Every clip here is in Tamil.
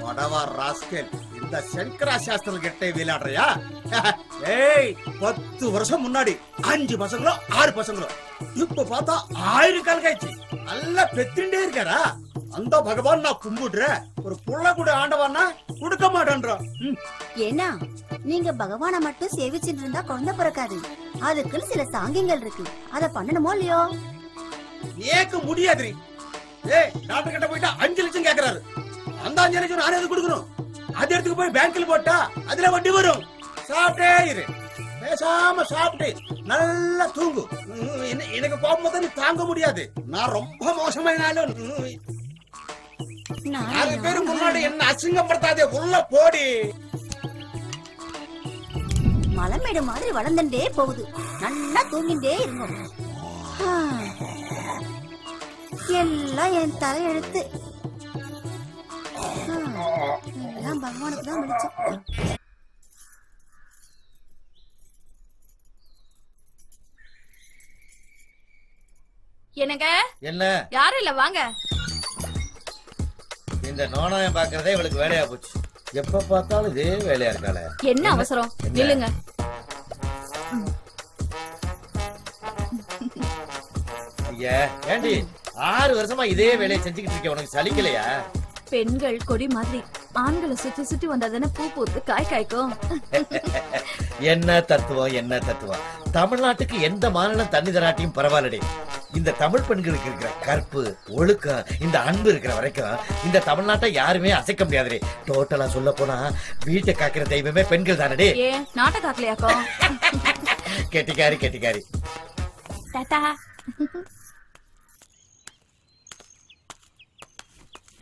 வடவா ராஸ்கல், இந்த சங்கரா சாஸ்திரம் கிட்ட விளையாடுறியா? ஏய், 10 வருஷம் முன்னாடி 5 பசங்களோ 6 பசங்களோ, இப்ப பார்த்தா 1000 கால் காய்ச்சி நல்லா பெத்திண்டே இருக்காரா? அந்த பகவான் நான் கும்பிடுறேன், ஒரு புள்ள கூட ஆண்டவானா கொடுக்க மாட்டேன்றான். ஏன்னா நீங்க பகவானை மட்டும் சேவிச்சுட்டு இருந்தா குழந்தை பிறக்காது. அதுக்குன்னு சில சாங்கியங்கள் இருக்கு, அத பண்ணணுமோ இல்லையோ? ஏக்க முடியாதுரி. ஏய், டாக்டர் கிட்ட போயிட்டா 5 லட்சம் கேக்குறாரு. அந்த 5 லட்சம் நானே எது கொடுக்கணும்? அது எடுத்துக்கு போய் பேங்க்ல போட்டா அதுல வட்டி வரும். சாப்பிட்டே இரு, பேசாம சாப்பிட்டு நல்லா தூங்கு. எனக்கு கோபம் நீ தாங்க முடியாது. நான் ரொம்ப மோசமாயினாலும் 4 பேரு முன்னாடி என்ன அசிங்கப்படுத்தாதே, உள்ள போடி. மலைமேடு மாதிரி வளர்ந்துட்டே போகுது, நல்லா தூங்கிட்டே இருங்க. எல்லாம் என் தலையெழுத்து. எல்லாம் பகவானுக்கு தான் விழிச்சோம். என்னங்க? என்ன? யாரும் இல்ல, வாங்க. இந்த நோனாயம் பாக்குறதே இவளுக்கு வேலையா போச்சு. எப்ப பார்த்தாலும் இதே வேலையா இருக்காளே. என்ன அவசரம்? நில்லுங்க. ஐயா, ஏண்டி 6 வருஷமா இதே வேலையை செஞ்சுக்கிட்டு இருக்க, உனக்கு சலிக்கலையா? பெண்கள் கொடி மாதிரி ஆண்களை சுத்தி சுத்தி வந்தாதானே பூ பூத்து காய் காய்க்கும். என்ன தத்துவம், என்ன தத்துவம். தமிழ்நாட்டுக்கு எந்த மாநிலம் தண்ணி தராட்டியும் பரவாயில்லடி. இந்த தமிழ் பெண்களுக்கு இருக்கிற கற்பு, ஒழுக்கம், இந்த அன்பு இருக்கிற வரைக்கும் இந்த தமிழ்நாட்டை யாருமே அசைக்க முடியாதுடி. டோட்டலா சொல்ல போனா வீட்டை காக்கிற தெய்வமே பெண்கள் தானடி. ஏன் நாட்டை காக்கலையாக்கும்? கெட்டிக்காரி கெட்டிக்காரி. டாடா.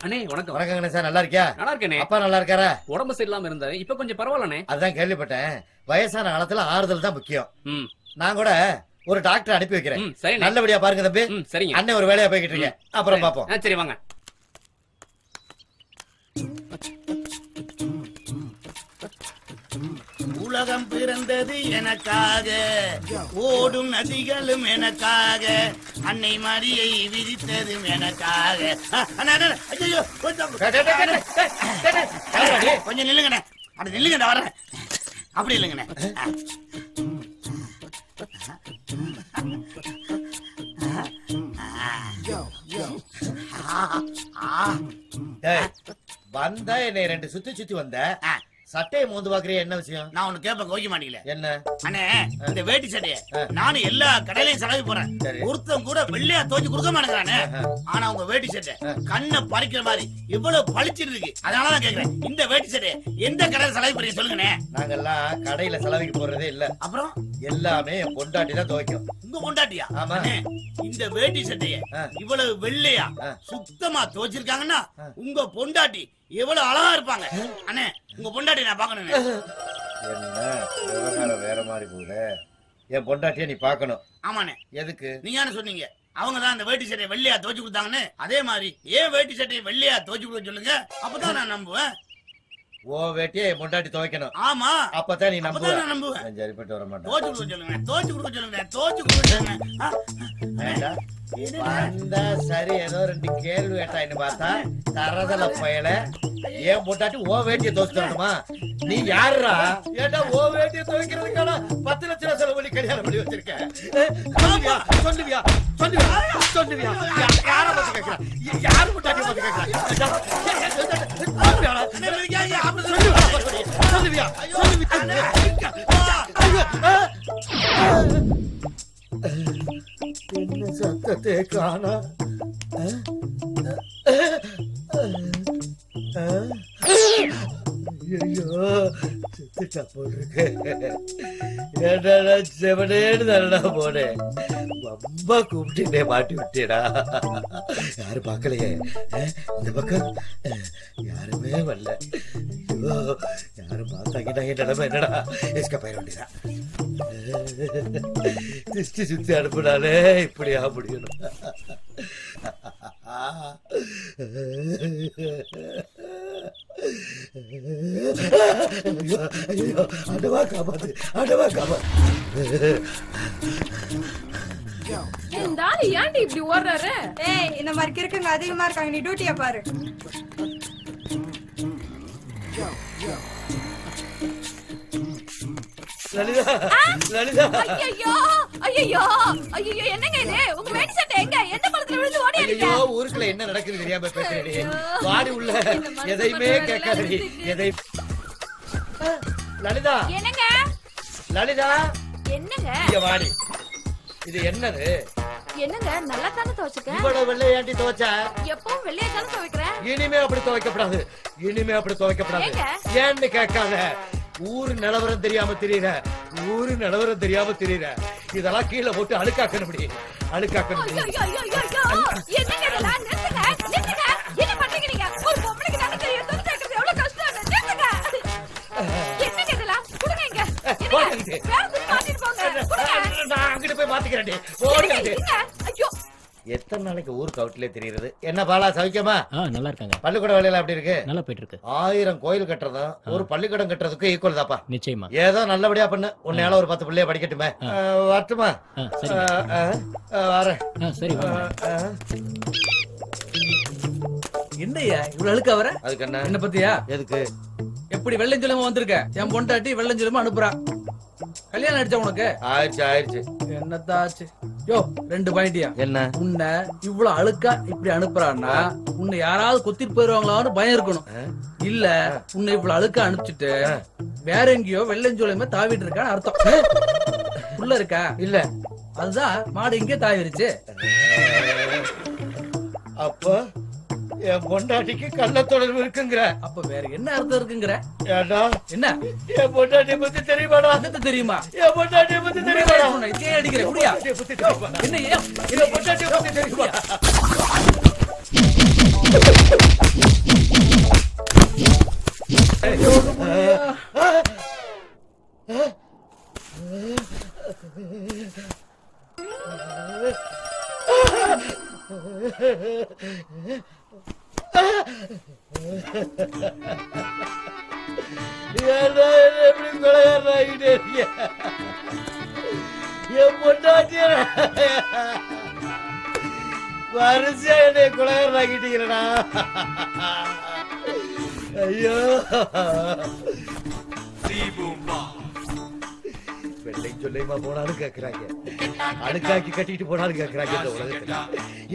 அண்ணே வணக்கம். வணக்கம் கணேசா, நல்லா இருக்கியா? நல்லா இருக்கேனே. அப்பா நல்லா இருக்காரா? உடம்பு சரியில்லாம இருந்தாரு, இப்ப கொஞ்சம் பரவாயில்லண்ணே. அதான் கேள்விப்பட்டேன். வயசான காலத்துல ஆறுதல் தான் முக்கியம். நான் கூட ஒரு டாக்டர் அனுப்பி வைக்கிறேன். சரி, நல்லபடியா பாருங்க தம்பி. சரிங்க. அண்ணன் ஒரு வேலையா போய்கிட்டு இருக்கேன், அப்புறம் பாப்போம். சரி வாங்க. உலகம் பிறந்தது எனக்காக, ஓடும் நதிகளும் எனக்காக, அன்னை மரியை விதித்ததும் எனக்காக. ஐயோ, கொஞ்சம் நில்லுங்கண்ணே. அப்படி நில்லுங்கண்ணே, வரேன். அப்படி இல்லைங்கண்ணே. வந்த என்னை 2 சுத்தி சுத்தி வந்த, சட்டையை மோந்து பாக்குறிய, என்ன விஷயம்? நான் ஒண்ணு கேப்ப கோவிக்க மாட்டீங்களே. என்ன? அண்ணே, இந்த வேட்டி சட்டைய நானும் எல்லா கடையிலையும் செலவு போறேன், ஒருத்தன் கூட வெள்ளையா தோச்சு கொடுக்க மாட்டேங்கிறானே. ஆனா உங்க வேட்டி சட்டை கண்ணை பறிக்கிற மாதிரி இவ்வளவு பளிச்சிட்டு இருக்கு. அதனாலதான் கேக்குறேன், இந்த வேட்டி சட்டைய எந்த கடையில செலவு போறீங்க சொல்லுங்கண்ணே. நாங்கெல்லாம் கடையில செலவுக்கு போறதே இல்ல. அப்புறம் எல்லாமே என் பொண்டாட்டி தான் துவைக்கும். உங்க பொண்டாட்டியா? ஆமா. இந்த வேட்டி சட்டைய இவ்வளவு வெள்ளையா சுத்தமா துவைச்சிருக்காங்கன்னா உங்க பொண்டாட்டி எவ்வளவு அழகா இருப்பாங்க. அண்ணே, உங்க பொண்டாட்டி நான் பாக்கணும். என்ன விவகாரம் வேற மாதிரி போகுது? என் பொண்டாட்டிய நீ பாக்கணும். ஆமாண்ணே. எதுக்கு? நீங்க சொன்னீங்க அவங்கதான் அந்த வேட்டி சட்டையை வெள்ளையா துவைச்சு கொடுத்தாங்கன்னு. அதே மாதிரி ஏன் வேட்டி சட்டையை வெள்ளையா துவைச்சு கொடுக்க சொல்லுங்க, அப்பதான் நான் நம்புவேன். ஓ வேட்டியை என் பொண்டாட்டி துவைக்கணும். ஆமா, அப்பதான் நீ நம்புவேன். நான் நம்புவேன். சரிப்பட்டு வர மாட்டேன். துவைச்சு கொடுக்க சொல்லுங்க, துவைச்சு கொடுக்க சொல்லுங்க, துவைச்சு கொடுக்க சொல்லுங்க. வந்தா சரி, ஏதோ 2 கேள்வி கேட்டாயின்னு பார்த்தா தரதல பயல. ஏன் பொண்டாட்டி ஓ வேட்டியை துவைச்சு தரணுமா? நீ யாருடா? ஏட்டா ஓ வேட்டியை துவைக்கிறதுக்கான 10 லட்சம் ரூபாய் செலவு பண்ணி கல்யாணம் பண்ணி வச்சிருக்க? சொல்லுவியா சொல்லுவியா சொல்லுவியா சொல்லுவியா? யார பத்தி கேட்கிறா? யாரு பொண்டாட்டி பத்தி கேட்கிறா? சொல்லுவியா என்ன சத்தத்தை காணா? ஐயோ, செத்துட்டா போட்டிருக்கு. என்னடா செவனேன்னு தானடா போனேன். ரொம்ப கூப்பிட்டுட்டே மாட்டி விட்டேடா. யாரு பாக்கலையே. இந்த பக்கம் யாருமே வரல. ஐயோ, யாரும் பார்த்தாங்கன்னா என் நிலைமை என்னடா? எஸ்கா பயிர வேண்டியதா. திருஷ்டி சுத்தி அனுப்புனாலே இப்படியா முடியணும்? அடவா காப்பாத்து, அடவா காப்பாத்து. ஏன்டி இப்படி ஓடுறாரு? ஏய், இந்த மாதிரி இருக்குங்க அதிகமா இருக்காங்க, நீ டியூட்டியா பாரு. லலிதா லலிதா ஐயோ ஐயோ ஐயோ என்னங்க இது உங்க வேட்டி சட்டை எங்க எந்த பழத்துல விழுந்து ஓடியாதீங்க. ஐயோ ஊருக்குள்ள என்ன நடக்குது தெரியாம பேசுறேடி. வாடி உள்ள எதையுமே கேட்காதடி. எதை லலிதா என்னங்க லலிதா என்னங்க இங்க வாடி. இது என்னது? என்னங்க நல்லா தானே துவைச்சுக்க. இவ்வளவு வெள்ளை ஏண்டி துவைச்ச? எப்பவும் வெள்ளையா தானே துவைக்கிறேன். இனிமே அப்படி துவைக்கப்படாது. இனிமே அப்படி துவைக்கப்படாது. ஏங்க? ஏன்னு கேட்காத. ஊரு நிலவரம் தெரியாம தெரியற. ஊரு நிலவரம் தெரியாம தெரியற. இதெல்லாம் கீழே போட்டு அழுக்காக்கணும். அழுக்காக்கணும். ஐயோ ஐயோ ஐயோ என்னங்க இதெல்லாம் நிறுத்துங்க நிறுத்துங்க. என்ன பண்றீங்க நீங்க? ஒரு பொம்பளைக்கு தானே தெரியும் துணி தைக்கிறது எவ்வளவு கஷ்டம். நிறுத்துங்க. என்னங்க இதெல்லாம் குடுங்க இங்க. போடுங்க. வேற துணி மாத்திட்டு போங்க. குடுங்க. நான் அங்கிட்டு போய் மாத்திக்கிறேன். என்னங்க? ஐயோ எத்தனை நாளைக்கு ஊருக்கு அவுட்லயே தெரியுது. என்ன பாலா சௌக்கியமா? நல்லா இருக்காங்க. பள்ளிக்கூட வேலையில அப்படி இருக்கு. நல்லா போயிட்டு இருக்கு. 1000 கோயில் கட்டுறதும் ஒரு பள்ளிக்கூடம் கட்டுறதுக்கு ஈக்குவல் தாப்பா. நிச்சயமா. ஏதோ நல்லபடியா பண்ணு. உன்னால ஒரு 10 பிள்ளைய படிக்கட்டுமே. வரட்டுமா? சரி. வரேன். சரி. என்னையா இவ்வளவு அழுக்க வர? அதுக்கு என்ன? என்ன பத்தியா? எதுக்கு? எப்படி வெள்ளஞ்சொலமா வந்திருக்க? என் பொண்டாட்டி வெள்ளஞ்சொலமா அனுப்புறா. கல்யாணம் ஆயிடுச்சா உனக்கு? ஆயிடுச்சு. என்னத்தாச்சு? யோ 2 பாயிண்டியா? என்ன? உன்னை இவ்வளவு அழுக்கா இப்படி அனுப்புறான்னா உன்னை யாராவது கொத்திட்டு போயிருவாங்களான்னு பயம் இருக்கணும். இல்ல உன்னை இவ்வளவு அழுக்கா அனுப்பிச்சிட்டு வேற எங்கேயோ வெள்ளஞ்சோலையுமே தாவிட்டு இருக்கான்னு அர்த்தம். உள்ள இருக்கா? இல்ல. அதுதான் மாடு இங்கே தாவிருச்சு. அப்ப என் பொண்டாட்டிக்கு கள்ள தொடர்பு இருக்குங்கிற. அப்ப வேற என்ன அர்த்தம் இருக்குங்கிற? ஏண்டா என்ன என் பொண்டாட்டியை பத்தி தெரியுமாடா? அது தெரியுமா? என் பொண்டாட்டியை பத்தி தெரியுமாடா? இதே அடிக்கிற முடியா? என்ன என் பொண்டாட்டியை பத்தி தெரியுமா? எப்படி கொலையாடுறாங்கிட்டே இருக்கிய? என் பொண்டாட்டிய வரிசையா என்னை கொலையாடுறாங்கிட்டீங்களா? ஐயோ வெள்ளை சொல்லையுமா போனாலும் கேட்கிறாங்க. அழுக்காக்கி கட்டிட்டு போனாலும் கேட்கிறாங்க. இந்த உலகத்துல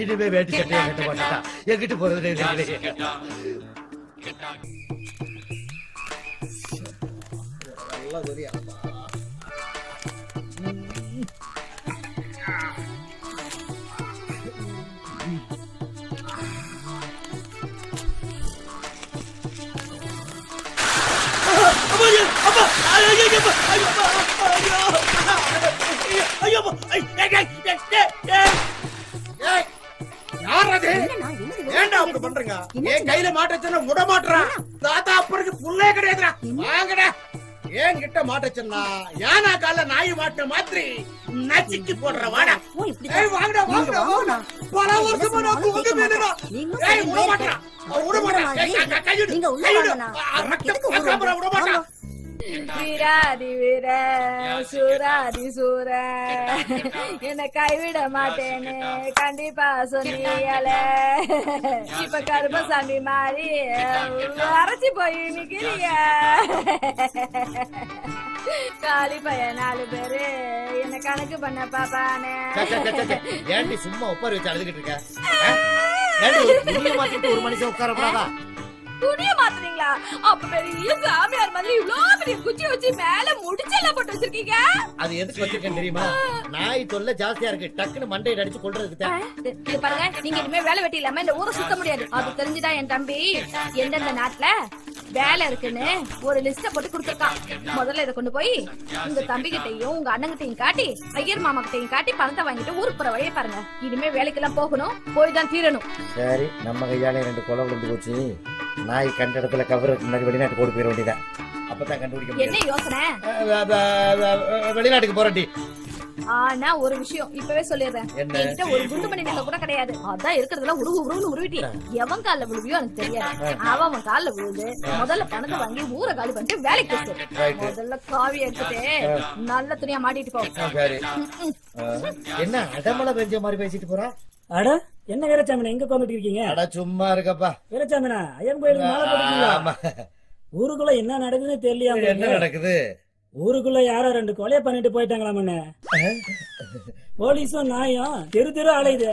இனிமே வேட்டி சட்டையா கட்ட மாட்டா. எங்கிட்டு போறது ஏன்டா அப்படி பண்றீங்க? என் கையில மாட்டச்சனா முட மாட்டறா. தாத்தா அப்பருக்கு புள்ளே கிடையாதுடா. வாங்கடா. ஏன் கிட்ட மாட்டச்சனா யானா கால நாய் மாட்ட மாதிரி நச்சிக்கு போடுற வாடா. ஏய் வாங்கடா வாங்கடா. பல வருஷமா நான் உங்க மேலடா. ஏய் முட மாட்டறா. முட மாட்டறா. கையிடு. நீங்க உள்ள வாங்கடா. ரத்தம் காமரா முட மாட்டறா. வீராதி வீர சூராதி சூர என்ன கைவிட மாட்டேன்னு கண்டிப்பா சொன்னீங்கள. இப்ப கருப்பசாமி மாதிரி அரைச்சி போய் நிக்கிறீங்க. காலி பையன் 4 பேரு என்ன கணக்கு பண்ண பாப்பானே. ஏன்டி சும்மா உட்கார வச்சு அழுதுகிட்டு இருக்க? மாத்திட்டு ஒரு மனுஷன் உட்காரப்படாதா? துணிய மாத்துறீங்களா? அப்ப பெரிய சாமியார் மாதிரி இவ்வளவு பெரிய குச்சி வச்சு மேல முடிச்செல்லாம் போட்டு வச்சிருக்கீங்க. அது எதுக்கு வச்சிருக்கேன் தெரியுமா? நாய் தொல்லை ஜாஸ்தியா இருக்கு. டக்குன்னு மண்டையில அடிச்சு கொல்றதுக்கு தான். இது பாருங்க, நீங்க இனிமே வேலை வெட்டி இல்லாம இந்த ஊரை சுத்த முடியாது. அது தெரிஞ்சுதான் என் தம்பி எந்தெந்த நாட்டுல வேலை இருக்குன்னு ஒரு லிஸ்ட போட்டு கொடுத்திருக்கான். முதல்ல இதை கொண்டு போய் உங்க தம்பி கிட்டையும் உங்க அண்ணங்கிட்டையும் காட்டி ஐயர் மாமா கிட்டையும் காட்டி பணத்தை வாங்கிட்டு ஊருக்கு போற வழியை பாருங்க. இனிமே வேலைக்கெல்லாம் போகணும், போய் தான் தீரணும். சரி, நம்ம கையாலே 2 கொலை விழுந்து போச்சு. நாய் கண்ட இடத்துல கவருக்கு முன்னாடி வெளிநாட்டு போட்டு போயிட வேண்டியதான். அப்பதான் கண்டுபிடிக்க என்ன யோசனை? வெளிநாட்டுக்கு போறேன்டி. ஆனா ஒரு விஷயம் இப்பவே சொல்லிடுறேன். என்கிட்ட ஒரு குண்டுமணி நகை கூட கிடையாது. அதான் இருக்கிறதுல உருவுன்னு உருவிட்டி. எவன் கால விழுவியோ எனக்கு தெரியாது. அவன் கால விழுது முதல்ல பணத்தை வாங்கி ஊரை காலி பண்ணிட்டு வேலைக்கு போச்சு. முதல்ல காவி எடுத்துட்டு நல்ல துணியா மாட்டிட்டு போ. என்ன அடமலை பெஞ்ச மாதிரி பேசிட்டு போறா? அட என்ன வீரசாமி எங்க கோமிட்டு இருக்கீங்க? அட சும்மா இருக்கப்பா. வீரசாமினா ஐயன் கோயிலுக்கு மாலை போட்டுருக்கீங்களா? ஊருக்குள்ள என்ன நடக்குதுன்னு தெரியலையா? என்ன நடக்குது? ஊருக்குள்ள யாரோ 2 கொலையை பண்ணிட்டு போயிட்டாங்களாமண்ணே. போலீஸும் நாயும் தெரு தெரு அலையுது.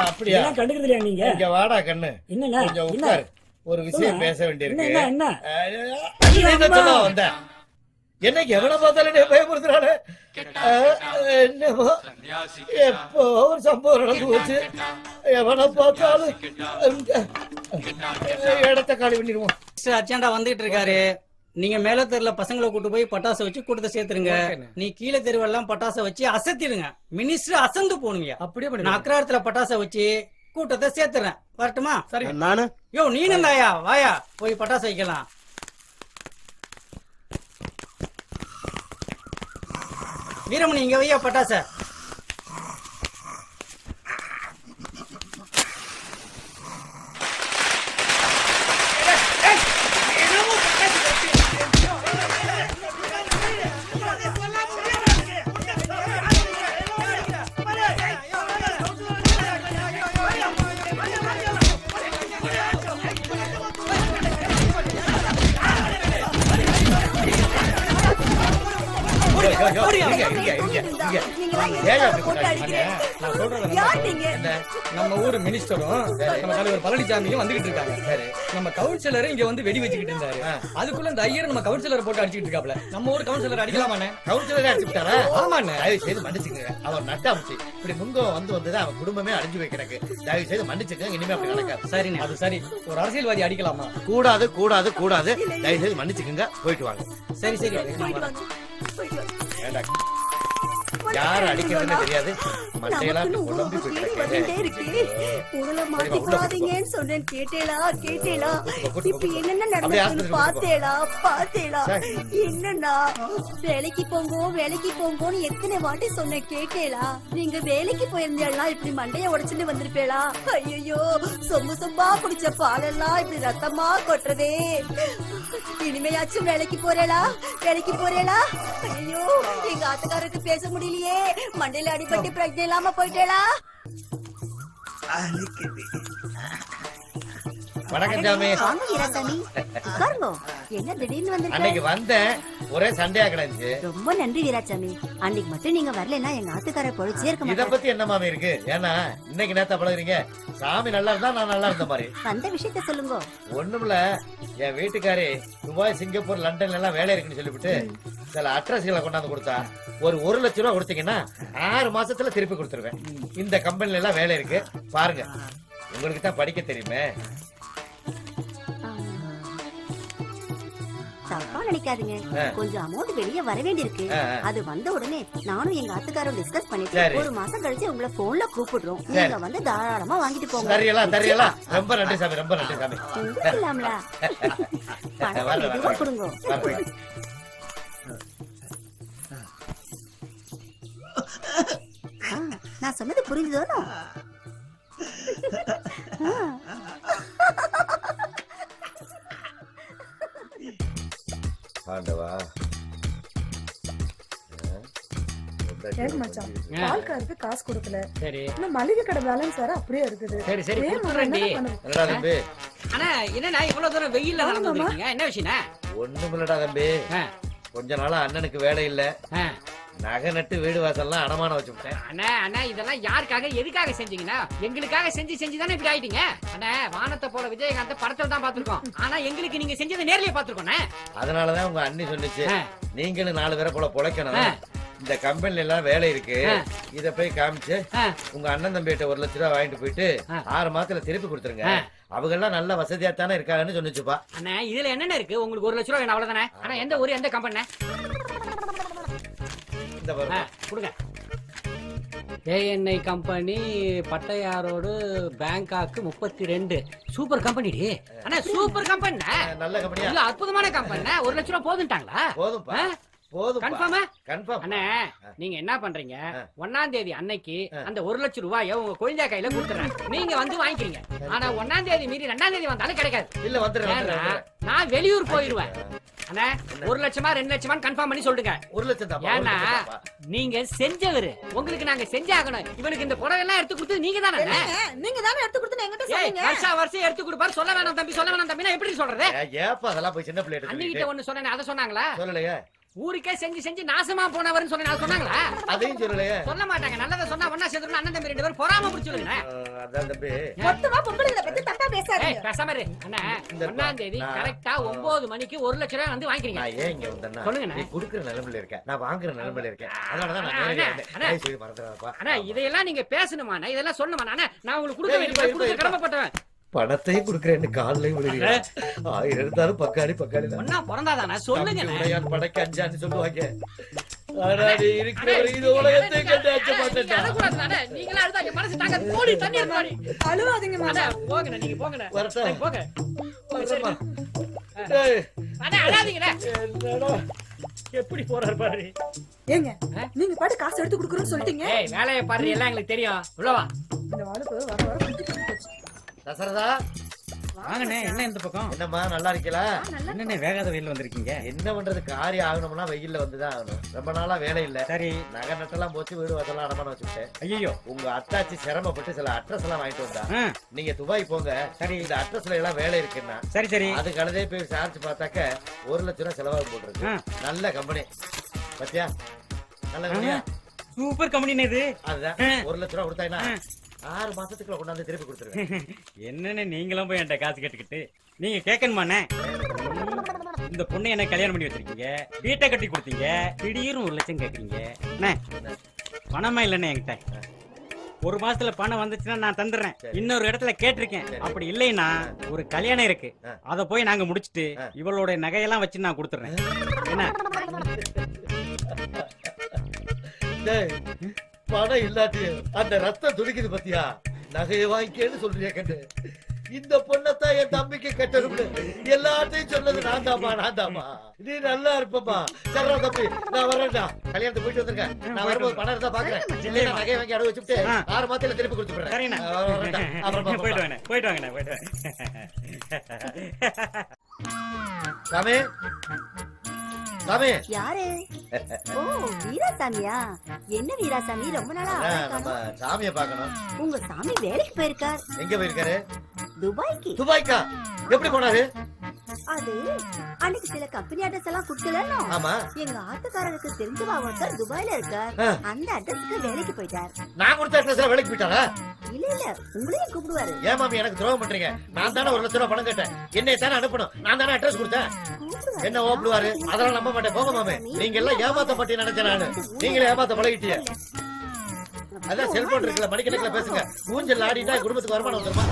அப்படியா? கண்டுக்கிறது இல்லையா நீங்க? இங்க வாடா கண்ணு. என்னண்ணா? கொஞ்சம் உட்காரு. ஒரு விஷயம் பேச வேண்டியிருக்கு. என்ன வந்த என்ன எவனை பார்த்தாலும் நீ பயமுறுத்துறானே. என்னமோ எப்போ ஒரு சம்பவம் நடந்து போச்சு. எவனை பார்த்தாலும் இடத்த காலி பண்ணிடுவோம். அர்ஜென்டா வந்துட்டு இருக்காரு. நீங்க மேல தெருல பசங்களை கூட்டு போய் பட்டாசை வச்சு கூட்டத்தை சேர்த்துருங்க. நீ கீழே தெருவெல்லாம் பட்டாசை வச்சு அசத்திடுங்க. மினிஸ்டர் அசந்து போனுங்க. அப்படியே நான் அக்ராரத்துல பட்டாசை வச்சு கூட்டத்தை சேர்த்துறேன். வரட்டுமா? சரி. நானு யோ நீ நல்லாயா வாயா போய் பட்டாசை வைக்கலாம். வீரமணி இங்க வையா பட்டாசை. நம்ம ஊர் மினிஸ்டரும் நம்ம தலைவர் பழனிசாமியும் வந்துகிட்டு இருக்காங்க. நம்ம கவுன்சிலர் இங்க வந்து வெடி வச்சுக்கிட்டு இருந்தாரு. அதுக்குள்ள இந்த ஐயர் நம்ம கவுன்சிலர் போட்டு அடிச்சுட்டு இருக்காப்ல. நம்ம ஊர் கவுன்சிலர் அடிக்கலாமாண்ணே? கவுன்சிலரே அடிச்சுட்டாரா? ஆமாண்ணே. தயவு செய்து மன்னிச்சுங்க. அவர் நட்டாமுச்சு இப்படி முங்கம் வந்து அவன் குடும்பமே அழிஞ்சு வைக்கிறக்கு. தயவு செய்து மன்னிச்சுங்க. இனிமே அப்படி நடக்காது. சரிண்ணே. அது சரி. ஒரு அரசியல்வாதி அடிக்கலாமா? கூடாது கூடாது கூடாது. தயவு செய்து மன்னிச்சுக்கங்க. போயிட்டு வாங்க. சரி சரி. யார அடிக்கிறதுன்னு தெரியாது. மண்டையெல்லாம் குழம்பி சொன்னேன். கேட்டேளா கேட்டேளா? இப்ப என்னென்ன நடந்ததுன்னு பாத்தேளா பாத்தேளா? என்னன்னா வேலைக்கு போங்கோன்னு எத்தனை வாட்டி சொன்னேன். கேட்டேளா? நீங்க வேலைக்கு போயிருந்தா இப்படி மண்டைய உடைச்சுட்டு வந்திருப்பேளா? ஐயோ சொம்பு சொம்பா குடிச்ச பாலெல்லாம் இப்படி ரத்தமா கொட்டுறதே. இனிமையாச்சும் வேலைக்கு போறேளா? ஐயோ எங்க ஆத்துக்காரருக்கு பேச முடியலையே. மண்டையில அடிபட்டு பிரச்சனை இல்லாம போயிட்டேளா? வணக்கம் சாமி. என்ன திடீர்னு வந்து அன்னைக்கு வந்தேன். ஒரே சண்டையா கிடந்துச்சு. ரொம்ப நன்றி வீராசாமி. அன்னைக்கு மட்டும் நீங்க வரலன்னா எங்க ஆத்துக்கார பொழிச்சே இருக்க இத பத்தி என்ன மாமி இருக்கு? ஏன்னா இன்னைக்கு நேத்தா பழகுறீங்க. சாமி நல்லா இருந்தா நான் நல்லா இருந்த மாதிரி. அந்த விஷயத்த சொல்லுங்க. ஒண்ணுமில்ல, என் வீட்டுக்காரி துபாய், சிங்கப்பூர், லண்டன்ல எல்லாம் வேலை இருக்குன்னு சொல்லிவிட்டு சில அட்ரஸ்களை கொண்டாந்து கொடுத்தா. ஒரு 1 லட்சம் ரூபாய் கொடுத்தீங்கன்னா 6 மாசத்துல திருப்பி கொடுத்துருவேன். இந்த கம்பெனில எல்லாம் வேலை இருக்கு பாருங்க. உங்களுக்கு தான் படிக்க தெரியுமே. தப்பா நினைக்காதீங்க. கொஞ்சம் அமௌண்ட் வெளியே வர வேண்டியிருக்கு. அது வந்த உடனே நானும் எங்க ஆத்துக்காரும் டிஸ்கஸ் பண்ணிட்டு 1 மாசம் கழிச்சு உங்களை போன்ல கூப்பிடுறோம். நீங்க வந்து தாராளமா வாங்கிட்டு போங்க. தெரியலாம். ரொம்ப நன்றி சாமி. ரொம்ப நன்றி சாமி. இல்லாமல கொடுங்க. நான் சொன்னது புரிஞ்சுதோ? ஆண்டவா. பால்காருக்கு காசு கொடுக்கல. இன்னும் மளிகை கடை பேலன்ஸ் வேற அப்படியே இருக்குது. சரி சரி கொடுத்துறேன்டி. என்னடா தம்பி? அண்ணா என்னண்ணா இவ்வளவு தூரம் வெயில்ல நடந்து வந்திருக்கீங்க? என்ன விஷயம்ண்ணா? ஒண்ணுமில்லடா தம்பி. கொஞ்ச நாளா அண்ணனுக்கு வேலை இல்ல. நகை நட்டு வீடு வாசல்லாம் அடமானம் வச்சுட்டேன். அண்ணா இதெல்லாம் யாருக்காக எதுக்காக செஞ்சீங்கன்னா? எங்களுக்காக செஞ்சுதானே இப்படி ஆயிட்டீங்க. அண்ணா வானத்தை போல விஜயகாந்த் படத்துல தான் பாத்துருக்கோம். ஆனா எங்களுக்கு நீங்க செஞ்சதை நேர்லயே பாத்துருக்கோம். அதனாலதான் உங்க அண்ணி சொன்னிச்சு, நீங்களும் 4 பேரை போல பொழைக்கணும். இந்த கம்பெனில எல்லாம் வேலை இருக்கு. இத போய் காமிச்சு உங்க அண்ணன் தம்பிகிட்ட 1 லட்சம் ரூபாய் வாங்கிட்டு போயிட்டு 6 மாசத்துல திருப்பி கொடுத்துருங்க. அவங்க எல்லாம் நல்ல வசதியா தானே இருக்காங்கன்னு சொன்னிச்சுப்பா. அண்ணா இதுல என்னென்ன இருக்கு? உங்களுக்கு 1 லட்சம் ரூபாய் அவ்வளவுதானே? ஆனா எந்த ஊரு எந்த கம்பெனி? இந்த பாருங்க கொடுங்க. ஏஎன்ஐ கம்பெனி பட்டையாரோடு பேங்காக்கு 32. Super company. அண்ணா சூப்பர் கம்பெனி. நல்ல கம்பெனியா? இல்ல அற்புதமான கம்பெனி. 1 லட்சம் ரூபாய் போதுட்டாங்களா? போதும்பா. போதும். கன்ஃபார்ம். அண்ணா நீங்க என்ன பண்றீங்க? 1ஆம் தேதி அன்னைக்கு அந்த 1 லட்சம் ரூபாயை உங்க குழந்தை கையில கொடுத்துறேன். நீங்க வந்து வாங்கிக்கிறீங்க. ஆனா 1ஆம் தேதி மீறி 2ஆம் தேதி வந்தாலும் கிடைக்காது. இல்ல வந்துடுறேன். நான் வெளியூர் போயிருவேன். அண்ணா 1 லட்சமா 2 லட்சமா கன்ஃபார்ம் பண்ணி சொல்லுங்க. 1 லட்சம் தான். ஏன்னா நீங்க செஞ்சவரு, உங்களுக்கு நாங்க செஞ்சாகணும். இவனுக்கு இந்த புடவை எல்லாம் எடுத்து கொடுத்து நீங்க தானே? நீங்க தானே எடுத்து கொடுத்து என்கிட்ட சொன்னீங்க. வருஷம் எடுத்து கொடுப்பாரு. சொல்ல வேணாம் தம்பி, சொல்ல வேணாம் தம்பி. நான் எப்படி சொல்றது? ஏப்பா அதெல்லாம் போய் சின்ன பிள்ளை அன்னிகிட்ட ஒண்ணு சொன்னேன், அத சொன்னாங்களா? சொல்லலையே. ஊருக்கே செஞ்சு செஞ்சு நாசமா போனவர்னு சொன்னாங்களா? அதையும் சொல்லலையே. சொல்ல மாட்டாங்க. நல்லதை சொன்னா ஒண்ணா சேர்ந்து அண்ணன் தம்பி 2 பேரும் பொறாம பிடிச்சுடுங்க. அதான் தம்பி. மொத்தமா பொம்பளைங்களை பத்தி தப்பா பேசாதீங்க. பேசாம இரு. அண்ணா 1ஆம் தேதி கரெக்ட்டா 9 மணிக்கு 1 லட்சம் ரூபாய் வந்து வாங்கிக்கிறீங்க. நான் ஏன் இங்க வந்தேன்னா சொல்லுங்க. நீ குடுக்குற நிலைமையில இருக்கேன், நான் வாங்குற நிலைமையில இருக்கேன். அதனால தான் நான் நேரா வந்தேன். செய்து மறந்துறாதப்பா. அண்ணா இதெல்லாம் நீங்க பேசணுமா? இதெல்லாம் சொல்லணுமா? அண்ணா நான் உங்களுக்கு கொடுக்க வேண்டிய கடமைப்பட்டவன். பணத்தையும் குடுக்கறேன்னு காலையும் விழுகிறேன். 1000 இருந்தாலும் பக்காளி தான். ஒண்ணா பிறந்தாதானே சொல்லுங்க. படைக்கு 5 சொல்லுவாங்க. ஆனாடி இருக்கிற இது உலகத்தை கண்டு அச்ச மாட்டேன்டா. அழக்கூடாதுதானே? நீங்களே அழுதாங்க மனசு தாங்க கோடி தண்ணி மாடி. அழுவாதீங்க மாமா. போங்க நீங்க போங்க. வரட்டா. போங்க. வரமா. அண்ணா அழாதீங்கடா. என்னடா எப்படி போறாரு பாரு. ஏங்க நீங்க பாட்டு காசு எடுத்து குடுக்குறோம்னு சொல்லிட்டீங்க. ஏய் வேலைய பாரு எல்லாம் எங்களுக்கு தெரியும். உள்ள வா. இந்த வாளுக்கு வர வர குட்டிட்டு போச்சு. தசரதா வாங்கண்ணே. என்ன இந்த பக்கம்? என்னம்மா நல்லா இருக்கீங்களா? என்னண்ணே வேகாத வெயில்ல வந்திருக்கீங்க? என்ன பண்றது, காரியம் ஆகணும்னா வெயில்ல வந்துதான் ஆகணும். ரொம்ப நாளா வேலை இல்ல. சரி. நகை நட்டெல்லாம் போச்சு, வீடு வாசல்லாம் அடமான வச்சுட்டேன். ஐயோ உங்க அத்தாச்சி சிரமப்பட்டு சில அட்ரஸ் எல்லாம் வாங்கிட்டு வந்தா. நீங்க துபாய் போங்க. சரி இந்த அட்ரஸ்ல எல்லாம் வேலை இருக்குன்னா. சரி சரி. அதுக்கு அழுதே போய் விசாரிச்சு பார்த்தாக்க 1 லட்சம் ரூபாய் செலவாக போட்டுருக்கு. நல்ல கம்பெனி பத்தியா? நல்ல கம்பெனியா? சூப்பர் கம்பெனி இது. அதுதான் 1 லட்சம் ரூபாய் கொடுத்தாங்கன்னா 6 மாசத்துக்குள்ள கொண்டாந்து திருப்பி கொடுத்துருவேன். என்னன்னு நீங்களும் போய் என்கிட்ட காசு கேட்டுக்கிட்டு நீங்க கேட்கணுமாண்ணே? இந்த பொண்ணு என்ன கல்யாணம் பண்ணி வச்சிருக்கீங்க, வீட்டை கட்டி கொடுத்தீங்க, திடீர்னு 1 லட்சம் கேக்குறீங்க. பணமா இல்லைண்ணே என்கிட்ட. 1 மாசத்துல பணம் வந்துச்சுன்னா நான் தந்துடுறேன். இன்னொரு இடத்துல கேட்டிருக்கேன். அப்படி இல்லைன்னா ஒரு கல்யாணம் இருக்கு, அத போய் நாங்க முடிச்சிட்டு இவளோட நகையெல்லாம் வச்சு நான் கொடுத்துறேன். என்ன பணம் இல்லாட்டி அந்த ரத்தம் துடிக்குது பத்தியா? நகையை வாங்கிக்கேன்னு சொல்றியா? கண்டு இந்த பொண்ணத்தான் என் தம்பிக்கு கட்டணும்னு எல்லாத்தையும் சொன்னது நான் தாமா. நீ நல்லா இருப்பமா. சரா தம்பி நான் வரேன்டா. கல்யாணத்துக்கு போயிட்டு வந்திருக்கேன். நான் வரும்போது பணம் இருந்தா பாக்குறேன். இல்லையா நகையை வாங்கி அடகு வச்சுட்டு 6 மாசத்துல திருப்பி கொடுத்துடுறேன். அப்புறம் போயிட்டு வாங்க. சாமி சாமி. யாரு? ஓ வீராசாமியா? என்ன வீராசாமி ரொம்ப நாளா நம்ம சாமியை பார்க்கணும். உங்க சாமி வேலைக்கு போயிருக்கார். எங்க போயிருக்காரு? துபாய்க்கு. துபாய்க்கா? எப்படி போனாரு? அது அன்னைக்கு சில கம்பெனி அட்ரஸ் எல்லாம் குடுக்கலன்னு. ஆமா. எங்க ஆத்துக்காரருக்கு தெரிஞ்சவா ஒருத்தர் துபாயில இருக்கார். அந்த அட்ரஸ்க்கு வேலைக்கு போயிட்டார். நான் கொடுத்த அட்ரஸ்ல வேலைக்கு போயிட்டாரா? இல்ல உங்களையும் கூப்பிடுவாரு. ஏன் மாமி எனக்கு துரோகம் பண்றீங்க? நான் தானே 1 லட்சம் ரூபாய் பணம் கேட்டேன். என்னை தானே அனுப்பணும். நான் தானே அட்ரஸ் கொடுத்தேன். என்ன ஓப்பிடுவாரு? அதெல்லாம் நம்ப மாட்டேன். போங்க மாமி. நீங்க எல்லாம் ஏமாத்த மாட்டே நினைச்சேன் நானு. நீங்களே ஏமாத்த பழகிட்டீங்க. அதான் செல்போன் இருக்குல்ல, மணிக்கணக்கில் பேசுங்க. ஊஞ்சல் ஆடிட்டா குடும்பத்துக்கு வருமானம் வந்துருமா?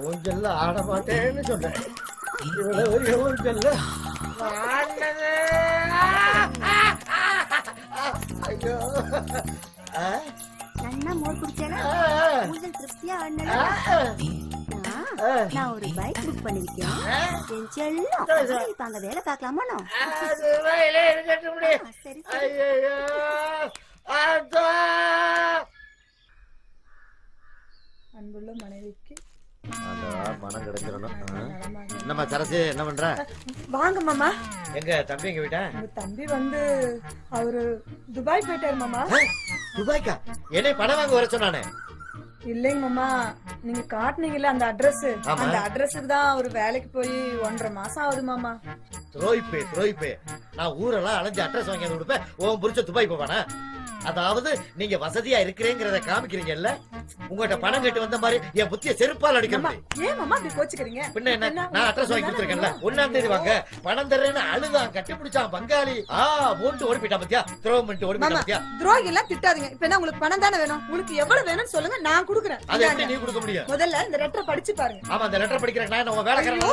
ஊஞ்சல்ல ஆட மாட்டேன்னு சொன்னேன். இவ்வளவு ஊஞ்சல்ல ஐயோ நன்னா மோர் குடிச்சேனா? ஊஞ்சல் திருப்தியா ஆடனா? நான் ஒரு பைக் புக் பண்ணிருக்கேன். என் செல்லம் இப்ப அங்க வேலை பார்க்கலாமா? சரி அன்புள்ள மனைவிக்கு மனம் கிடைச்சிடணும். என்னம்மா சரசு என்ன பண்ற? வாங்க மாமா. எங்க தம்பி எங்க வீட்டா? உங்க தம்பி அவரு துபாய் போயிட்டாரு மாமா. துபாய்க்கா? என்னை பணம் வாங்க வர சொன்னானே. இல்லைங்க மாமா, நீங்க காட்டுனீங்கல்ல அந்த அட்ரஸ், அந்த அட்ரஸுக்கு தான் அவரு வேலைக்கு போய் 1.5 மாசம் ஆகுது மாமா. துரோயிப்பே நான் ஊரெல்லாம் அலைஞ்சு அட்ரஸ் வாங்கி கொடுப்பேன். உன் புரிச்ச துபாய் போவானா? அதாவது நீங்க வசதியா இருக்கிறேங்கிறத காமிக்கிறீங்கல்ல. உங்ககிட்ட பணம் கேட்டு வந்த மாதிரி என் புத்திய செருப்பால் அடிக்கணும். ஏன் மாமா இப்படி கோச்சுக்கிறீங்க? பின்ன என்ன, நான் அட்ரஸ் வாங்கி கொடுத்துருக்கேன்ல. 1ஆம் தேதி வாங்க பணம் தர்றேன்னு அழுதான், கட்டி பிடிச்சான் பங்காளி. மூண்டு ஓடி போயிட்டா பத்தியா? துரோகம் பண்ணிட்டு ஓடி போயிட்டா பத்தியா? துரோகி எல்லாம் திட்டாதீங்க. இப்ப என்ன உங்களுக்கு பணம் தானே வேணும்? உங்களுக்கு எவ்வளவு வேணும்னு சொல்லுங்க, நான் கொடுக்குறேன். அதை எப்படி நீ கொடுக்க முடியும்? முதல்ல இந்த லெட்டர் படிச்சு பாருங்க. ஆமா அந்த லெட்டர் படிக்கிறேன். நான் உங்க வேலைக்காரன்.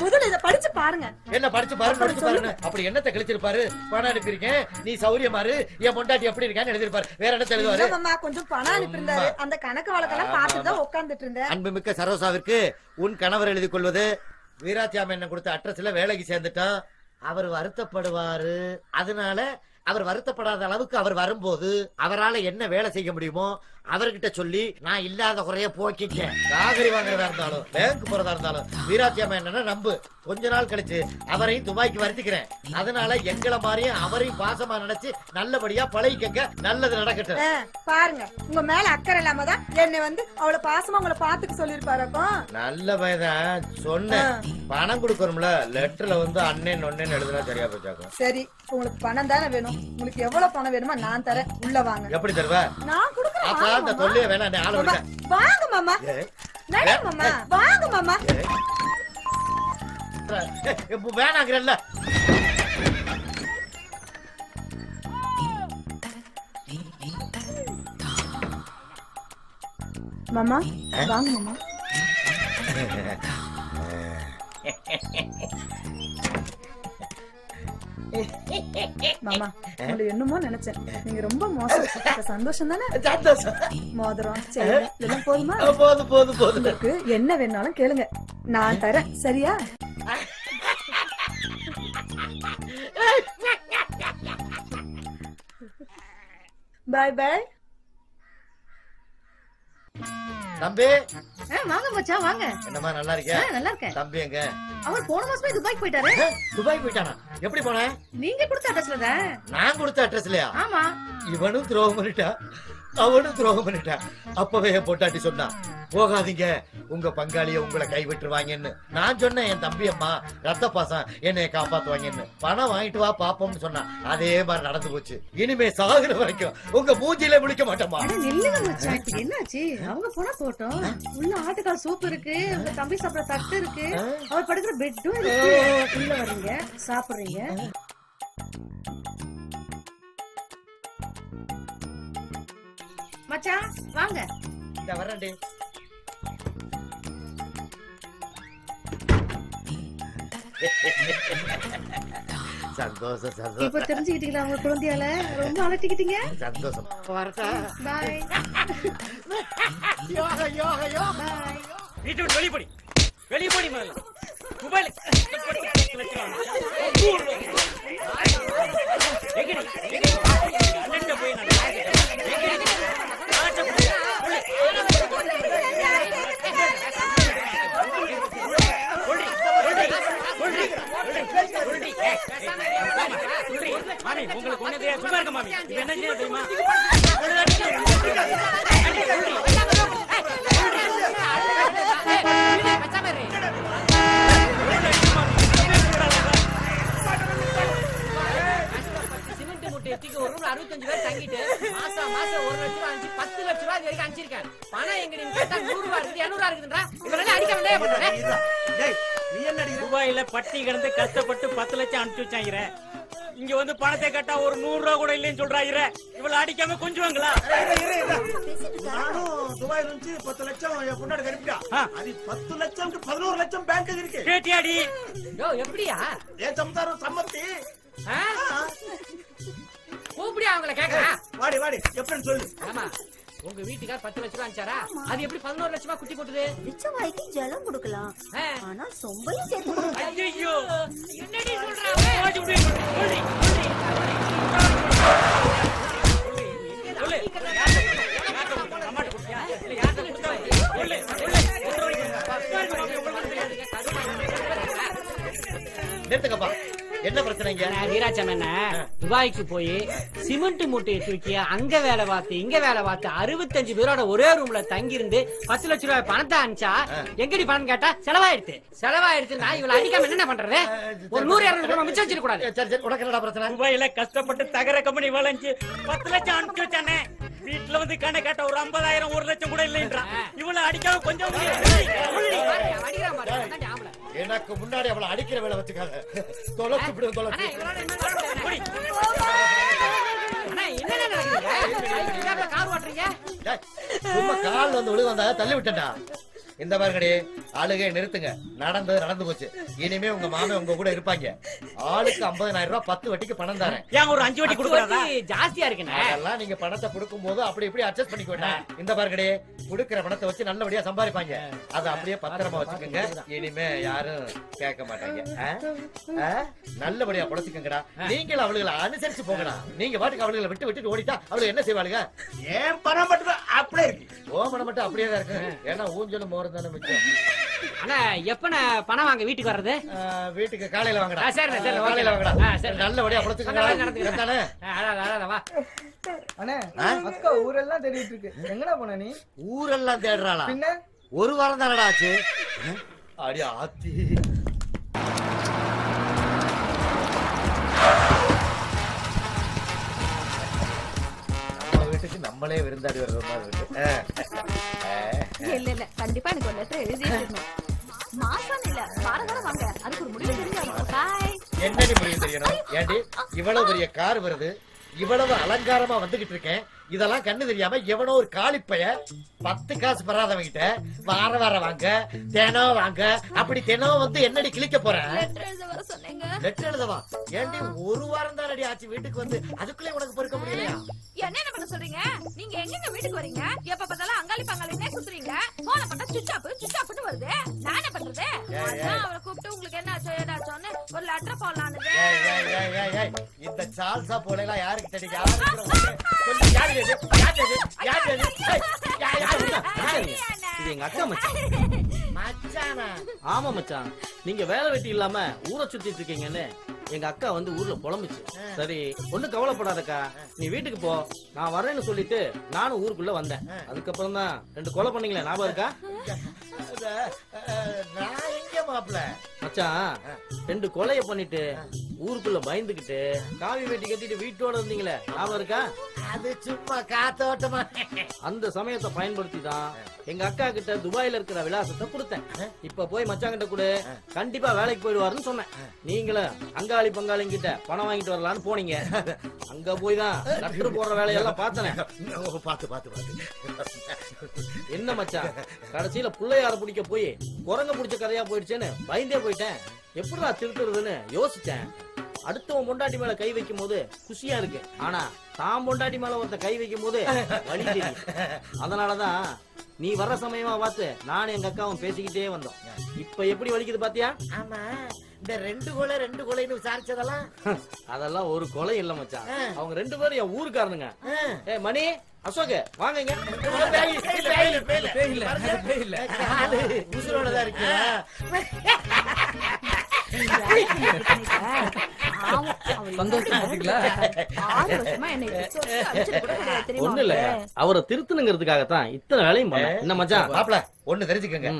முதல்ல இத படிச்சு பாருங்க. என்ன படிச்சு பாருங்க. அப்படி என்னத்தை கழிச்சிருப்பாரு? பணம் அனுப்பியிருக்கேன், நீ சௌரியமாரு, என் பொண்டாட்டி எப்படி இருக்கான்னு எழுதிருப்பாரு. வேற என்ன எழுதுவாரு? மாமா கொஞ்சம் பணம் அனுப்பியிருந்தாரு. அந்த கணக்கு வழக்கெல்லாம் பார்த்துட்டு தான் உட்கார்ந்துட்டு இருந்தேன். அன்புமிக்க சரோசாவிற்கு உன் கணவர் எழுதி கொள்வது. வீராத்தியாம என்ன கொடுத்த அட்ரஸ்ல வேலைக்கு சேர்ந்துட்டான். அவர் வருத்தப்படுவாரு. அதனால அவர் வருத்தப்படாத அளவுக்கு அவர் வரும்போது அவரால் என்ன வேலை செய்ய முடியுமோ அவர்கிட்ட சொல்லி நான் இல்லாத குறைய போக்கிட்டேன். காகரி வாங்குறதா இருந்தாலும் பேங்க் போறதா இருந்தாலும் வீராட்சி அம்மா என்ன நம்பு. கொஞ்ச நாள் கழிச்சு அவரையும் துபாய்க்கு வருத்திக்கிறேன். அதனால எங்களை மாதிரியும் அவரையும் பாசமா நினைச்சு நல்லபடியா பழகிக்கங்க. நல்லது நடக்கட்டும். பாருங்க, உங்க மேல அக்கறை இல்லாம தான் என்னை வந்து அவளை பாசமா உங்களை பாத்துக்க சொல்லிருப்பாருக்கும். நல்ல பையன் சொன்னேன். பணம் கொடுக்கணும்ல, லெட்டர்ல வந்து அண்ணன் ஒன்னேன்னு எழுதுனா சரியா போச்சாக்கும். சரி, உங்களுக்கு பணம் தானே வேணும். உங்களுக்கு எவ்வளவு பணம் வேணுமோ நான் தரேன். உள்ள வாங்க. எப்படி தருவ? நான் கொடுக்குறேன். அப்ப அந்த தொல்லைய வேணாம், ஆள விடுங்க. வாங்க மாமா. நட மாமா. வாங்க மாமா. வேணாங்கிறல்ல. மாமா வாங்க மாமா. மாமா, உங்களை என்னமோ நினைச்சேன். நீங்க ரொம்ப மோசம். சந்தோஷம் தானே? மோதிரம் செயின் இதெல்லாம் போதுமா? போதும் போதும் போதும். உங்களுக்கு என்ன வேணாலும் கேளுங்க, நான் தரேன். சரியா? பாய் பாய். தம்பி வாங்க மச்சா வாங்க. என்னமா நல்லா இருக்கியா? நல்லா இருக்கேன். தம்பி எங்க? அவர் போன மாசமே துபாய்க்கு போயிட்டாரு. துபாய் போயிட்டானா? எப்படி போன? நீங்க கொடுத்த அட்ரஸ்ல தான். நான் கொடுத்த அட்ரஸ்லயா? ஆமா. இவனும் துரோகம் பண்ணிட்டா, அவனும் துரோகம் பண்ணிட்டா. அப்பவே பொட்டாட்டி சொன்னா போகாதீங்க, உங்க பங்காளிய உங்களை கைவிட்டுருவாங்கன்னு. நான் சொன்னேன் என் தம்பி அம்மா ரத்த பாசம் என்னைய காப்பாத்துவாங்கன்னு. பணம் வாங்கிட்டு வா பாப்போம்னு சொன்னா. அதே மாதிரி நடந்து போச்சு. இனிமே சாகுற வரைக்கும் உங்க மூஞ்சில முழிக்க மாட்டோமா? நில்லுங்க மச்சான், என்னாச்சு? அவங்க போனா போட்டோம். உள்ள ஆட்டுக்கால் சூப் இருக்கு, உங்க தம்பி சாப்பிட தட்டு இருக்கு, அவர் படுக்கிற பெட்டும் இருக்கு. உள்ள வர்றீங்க, சாப்பிடுறீங்க. மச்சான் வாங்க. இந்த வரேன்டி. சந்தோஷம் சந்தோஷம். இப்ப தெரிஞ்சுக்கிட்டீங்களா உங்க குழந்தையால? ரொம்ப அலட்டிக்கிட்டீங்க. சந்தோஷம். வரட்டா? பாய். யோகா யோகா யோகா. வீட்டு விட்டு வெளிய போடி. வெளிய போடி முதல்ல. மொபைல் மாமி உங்களுக்கு ஒண்ணு தெரியாது. சும்மா இருக்க மாமி. இது என்ன செய்ய தெரியுமா? சிமெண்ட் மூட்டை எத்திக்கு ஒரு ரூம் 65 பேர் தங்கிட்டு மாசம் 1 லட்சம் ரூபாய் 10 லட்சம் ரூபாய் வரைக்கும் அனுப்பிச்சிருக்கேன். பணம் எங்க நீங்க கேட்டா 100 ரூபாய் இருக்கு 200 ரூபாய் இருக்குன்றா. இவரெல்லாம் அடிக்க வேண்டிய பண்றேன். நீ என்ன துபாயில பட்டி கிடந்து கஷ்டப்பட்டு 10 லட்சம் அனுப்பிச்சு வச்சாங்க. இங்க வந்து பணத்தை கேட்டா ஒரு 100 ரூபாய் கூட இல்லைன்னு சொல்றாங்க. இவ்வளவு அடிக்காம கொஞ்சுவாங்களா? நானும் துபாயில இருந்து 10 லட்சம் என் பொண்டாடி அனுப்பிட்டா. அது 10 லட்சம் 11 லட்சம் பேங்க் இருக்கு. கேட்டியாடி? யோ எப்படியா? என் சம்சாரம் சம்மத்தி. கூப்பிடியா அவங்கள கேக்குறா? வாடி வாடி எப்படின்னு சொல்லு. ஆமா, உங்க வீட்டுக்கார் 10 லட்சம் ரூபாய் அனுப்பிச்சாரா? அது எப்படி 11 லட்சமா குட்டி போட்டுது? மிச்சம் வாய்க்கு ஜலம் கொடுக்கலாம், ஆனா சொம்பையும் சேர்த்து கொடுக்கலாம். ஐயோ என்னடி சொல்றா? நிறுத்துக்கப்பா. என்ன பிரச்சனைங்க? வீராச்சம் என்ன துபாய்க்கு போய் சிமெண்ட் மூட்டையை தூக்கி அங்க வேலை பார்த்து இங்க வேலை பார்த்து 65 பேரோட ஒரே ரூம்ல தங்கி இருந்து 10 லட்சம் ரூபாய் பணத்தை அனுப்பிச்சா எங்கடி பணம் கேட்டா செலவாயிடுச்சு. நான் இவளை அடிக்காம என்ன பண்றது? ஒரு 100-200 ரூபாய் மிச்சம் வச்சிருக்க கூடாது. சரி உனக்கு என்னடா பிரச்சனை? துபாயில கஷ்டப்பட்டு தகர கம்பெனி வளைஞ்சு 10 லட்சம் அனுப்பிச்சு வச்சானே. வீட்டுல வந்து கண்ணை கேட்ட ஒரு 50,000 1 லட்சம் கூட இல்லைன்றான். இவளை அடிக்காம கொஞ்சம் எனக்கு முன்னாடி அவளை அடிக்கிற வேலை வச்சுக்காத. தொலைச்சு விடு தொலைச்சு. சும்மா கால் வந்து விழு வந்தா தள்ளி விட்டா. இந்த பாருங்கடி, ஆளுகை நிறுத்துங்க. நடந்து போச்சு. இனிமே உங்க மாமன் உங்க கூட இருப்பாங்க. ஆளுக்கு 50,000 ரூபாய் 10 வட்டிக்கு பணம் தரேன். ஏன் ஒரு 5 வட்டி கொடுக்கறதா? ஜாஸ்தியா இருக்குண்ணே. அதெல்லாம் நீங்க பணத்தை கொடுக்கும் போது அப்படி இப்படி அட்ஜஸ்ட் பண்ணிக்கோங்க. இந்த பாருங்கடி, கொடுக்கிற பணத்தை வச்சு நல்லபடியா சம்பாதிப்பாங்க. அதை அப்படியே பத்திரமா வச்சுக்கோங்க. இனிமே யாரும் கேட்க மாட்டாங்க. நல்லபடியா பொழைச்சுக்கங்கடா. நீங்களும் அவளுகளை அனுசரிச்சு போங்கடா. நீங்க பாட்டுக்கு அவளுகளை விட்டு ஓடிட்டா அவளுக்கு என்ன செய்வாளுங்க? ஏன் பணம் மட்டும் அப்படியே இருக்கு. ஓ பணம் மட்டும் அப்படியே தான் இருக்கு. ஏன்னா ஊஞ்சலும் மோரம் தானே மிச்சம். அண்ணா எப்பண்ணே பணம் வாங்க வீட்டுக்கு வர்றது? வீட்டுக்கு காலையில வாங்கடா. சரி காலையில வாங்கடா. நல்லபடியா பொழைச்சுக்கங்கடா. வா. அண்ணே அக்கா ஊரெல்லாம் தேடிட்டு இருக்கு. எங்கடா போன நீ? ஊரெல்லாம் தேடுறாளா? பின்ன ஒரு வாரம் தானடா ஆச்சு. அடி ஆத்தி. நம்ம வீட்டுக்கு நம்மளே விருந்தாடி வர்ற மாதிரி இருக்கு. இல்ல கண்டிப்பா எனக்கு ஒரு லெட்டர் எழுதிடணும். மாசம் இல்ல வாரம் வாங்க. அதுக்கு ஒரு முடிவு தெரிஞ்சாங்க. பாய். என்னடி முடிவு தெரியணும்? ஏண்டி இவ்வளவு பெரிய கார் வருது, இவ்வளவு அலங்காரமா வந்துகிட்டு இருக்கேன், இதெல்லாம் கண்ணு தெரியாம எவனோ ஒரு காலிப்பைய 10 காசு பெறாதவங்கிட்ட வார வாங்க, தினம் வாங்க, அப்படி தினம் வந்து என்னடி கிழிக்க போறேன்? லெட்டர் எழுத வர சொன்னீங்க. லெட்டர் எழுதவா? ஏண்டி ஒரு வாரம் தான் அடி ஆச்சு வீட்டுக்கு வந்து, அதுக்குள்ளே உனக்கு பொறுக்க முடியலையா? என்ன பண்ண சொல்றீங்க? நீங்க எங்க வீட்டுக்கு வரீங்க? எப்ப பார்த்தாலும் அங்காளி பங்காளினே சுத்துறீங்க. போன பண்ணா சுச்சாப்னு வருது. நான் என்ன பண்றது? அவரை கூப்பிட்டு உங்களுக்கு என்ன ஆச்சோ ஏதாச்சோன்னு ஒரு லெட்டர் போடலான்னு. இந்த சால்சா போலாம் யாருக்கு தெரியும்? இது எங்க அக்கா மச்சான். மச்சானா? ஆமா மச்சான், நீங்க வேலை வெட்டி இல்லாம ஊரை சுத்திட்டு இருக்கீங்கன்னு எங்க அக்கா வந்து ஊர்ல புலம்புச்சு. சரி ஒண்ணும் கவலைப்படாதக்கா, நீ வீட்டுக்கு போ, நான் வரேன்னு சொல்லிட்டு நானும் ஊருக்குள்ள வந்தேன். அதுக்கப்புறம் தான் 2 கொலை பண்ணீங்களே, ஞாபகம் இருக்கா? நான் எங்க மாப்ள? மச்சான் 2 கொலைய பண்ணிட்டு ஊருக்குள்ள பயந்துகிட்டு காவி வெட்டி கட்டிட்டு வீட்டோட இருந்தீங்களே, ஞாபகம் இருக்கா? அது சும்மா காத்தோட்டமா. அந்த சமயத்தை பயன்படுத்தி தான் எங்க அக்கா கிட்ட துபாயில இருக்கிற விலாசத்தை கொடுத்தேன். இப்ப போய் மச்சான் கிட்ட கூட கண்டிப்பா வேலைக்கு போயிடுவாருன்னு சொன்னேன். நீங்களும் அங்காளி பங்காளி கிட்ட பணம் வாங்கிட்டு வரலான்னு போனீங்க. அங்க போய் தான் லெட்டர் போடுற வேலையெல்லாம் பார்த்தேன். பாத்து என்ன மச்சான், கடைசியில பிள்ளையார பிடிக்க போய் குரங்க பிடிச்ச கதையா போயிடுச்சேன்னு பயந்தே போயிட்டேன். எப்படிடா திருத்துறதுன்னு யோசிச்சேன். அடுத்தவன் பொண்டாட்டி மேல கை வைக்கும் போது குஷியா இருக்கு, ஆனா தான் பொண்டாட்டி மேல ஒருத்த கை வைக்கும் போது வலி தெரியும். அதனாலதான் நீ வர்ற சமயமா பார்த்து நானும் எங்க அக்காவும் பேசிக்கிட்டே வந்தோம். இப்ப எப்படி வலிக்குது பாத்தியா? ஆமா, இந்த 2 கொலைன்னு விசாரிச்சதெல்லாம் அதெல்லாம் ஒரு கொலை இல்ல மச்சான். அவங்க 2 பேரும் என் ஊருக்காரனுங்க. ஏ மணி, அசோக் வாங்க. உசுரோடதான் இருக்கு. ஒண்ணு இல்ல, அவரை திருத்தணுங்கிறதுக்காகத்தான் இத்தனை வேலையும் பண்ண. என்ன மச்சான்? மாப்ள ஒண்ணு தெரிஞ்சுக்கங்க,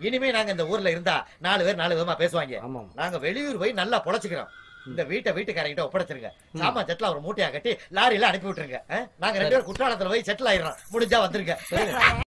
இனிமே நாங்க இந்த ஊர்ல இருந்தா 4 பேர் 4 விதமா பேசுவாங்க. நாங்க வெளியூர் போய் நல்லா பொழைச்சுக்கிறோம். இந்த வீட்டுக்காரங்கிட்ட ஒப்படைச்சிருங்க. சாமான் செட்டில் ஒரு மூட்டையா கட்டி லாரியில அனுப்பி விட்டுருங்க. நாங்க 2 பேரும் குற்றாலத்துல போய் செட்டில் ஆயிடுறோம். முடிஞ்சா வந்துருங்க.